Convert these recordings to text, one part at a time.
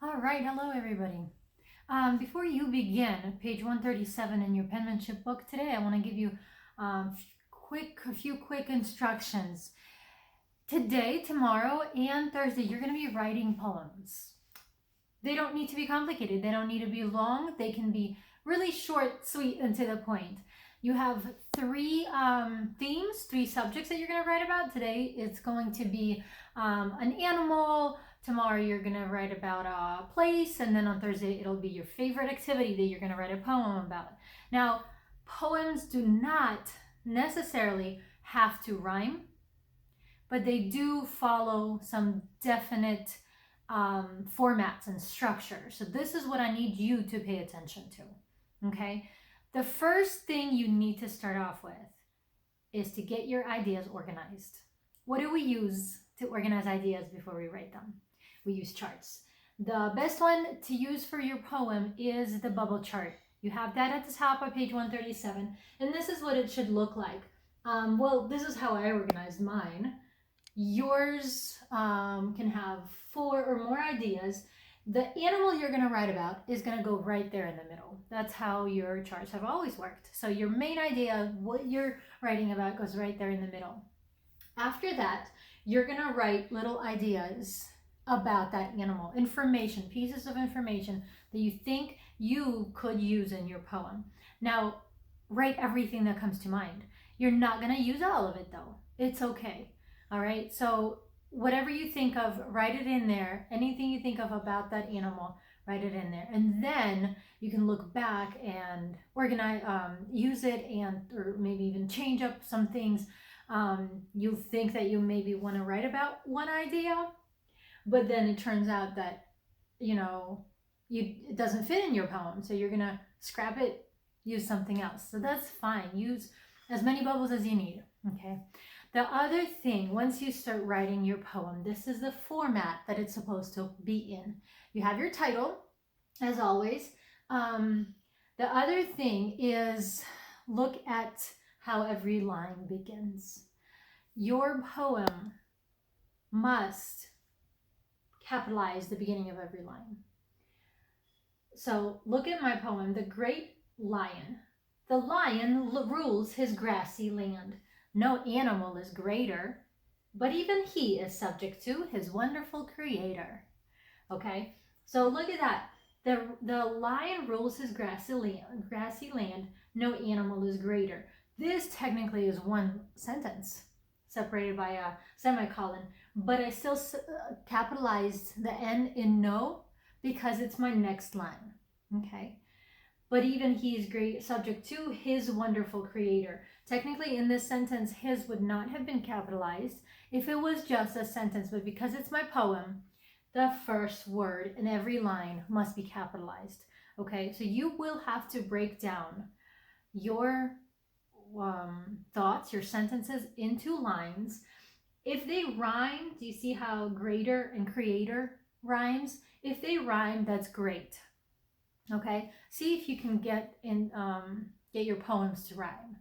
All right, hello everybody. Before you begin, page 137 in your penmanship book today, I want to give you a few quick instructions. Today, tomorrow, and Thursday, you're going to be writing poems. They don't need to be complicated. They don't need to be long. They can be really short, sweet, and to the point. You have three themes, three subjects that you're going to write about. Today, it's going to be an animal. Tomorrow, you're going to write about a place. And then on Thursday, it'll be your favorite activity that you're going to write a poem about. Now, poems do not necessarily have to rhyme, but they do follow some definite formats and structures. So this is what I need you to pay attention to, okay? The first thing you need to start off with is to get your ideas organized. What do we use to organize ideas before we write them? We use charts. The best one to use for your poem is the bubble chart. You have that at the top of page 137, and this is what it should look like. Well, this is how I organized mine. Yours can have 4 or more ideas. The animal you're going to write about is going to go right there in the middle. That's how your charts have always worked. So your main idea, what you're writing about, goes right there in the middle. After that, you're going to write little ideas about that animal, information, pieces of information that you think you could use in your poem. Now, write everything that comes to mind. You're not going to use all of it though. It's okay. All right, so whatever you think of, write it in there. Anything you think of about that animal, write it in there. And then you can look back and organize, use it, and or maybe even change up some things. You think that you maybe want to write about one idea, but then it turns out that, it doesn't fit in your poem. So you're going to scrap it, use something else. So that's fine. Use as many bubbles as you need, okay? The other thing, once you start writing your poem, this is the format that it's supposed to be in. You have your title, as always. The other thing is look at how every line begins. Your poem must capitalize the beginning of every line. So look at my poem, The Great Lion. The lion rules his grassy land. No animal is greater, but even he is subject to his wonderful creator. Okay, so look at that. The lion rules his grassy land. No animal is greater. This technically is one sentence separated by a semicolon, but I still capitalized the N in no because it's my next line. Okay. But even he is great, subject to his wonderful creator. Technically, in this sentence, his would not have been capitalized if it was just a sentence, but because it's my poem, the first word in every line must be capitalized. Okay, so you will have to break down your thoughts, your sentences into lines. If they rhyme, do you see how greater and creator rhymes? If they rhyme, that's great. Okay, see if you can get your poems to rhyme.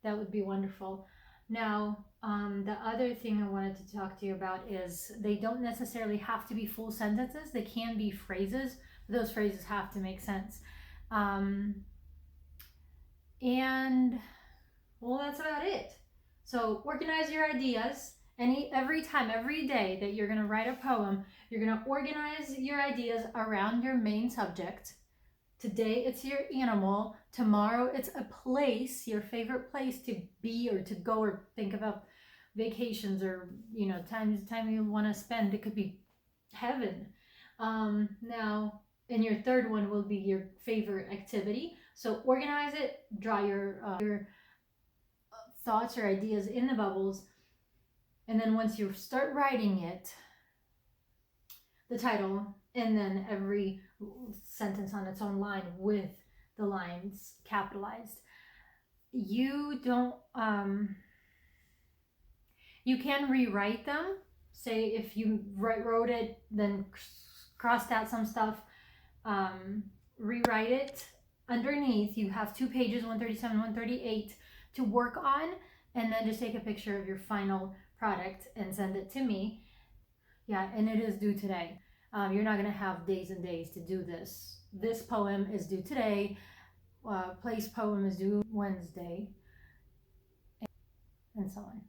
That would be wonderful. Now, the other thing I wanted to talk to you about is they don't necessarily have to be full sentences. They can be phrases. But those phrases have to make sense. And well, that's about it. So organize your ideas. Every time, every day that you're going to write a poem, you're going to organize your ideas around your main subject. Today it's your animal. Tomorrow it's a place, your favorite place to be or to go or think about vacations or, time you want to spend. It could be heaven. Now, and your third one will be your favorite activity. So organize it, draw your thoughts or ideas in the bubbles. And then once you start writing it, the title, and then every sentence on its own line with the lines capitalized. You don't, you can rewrite them. Say if you wrote it, then crossed out some stuff, rewrite it. Underneath, you have 2 pages, 137, 138 to work on, and then just take a picture of your final product and send it to me. Yeah, and it is due today. You're not going to have days and days to do this. This poem is due today. Place poem is due Wednesday, and so on.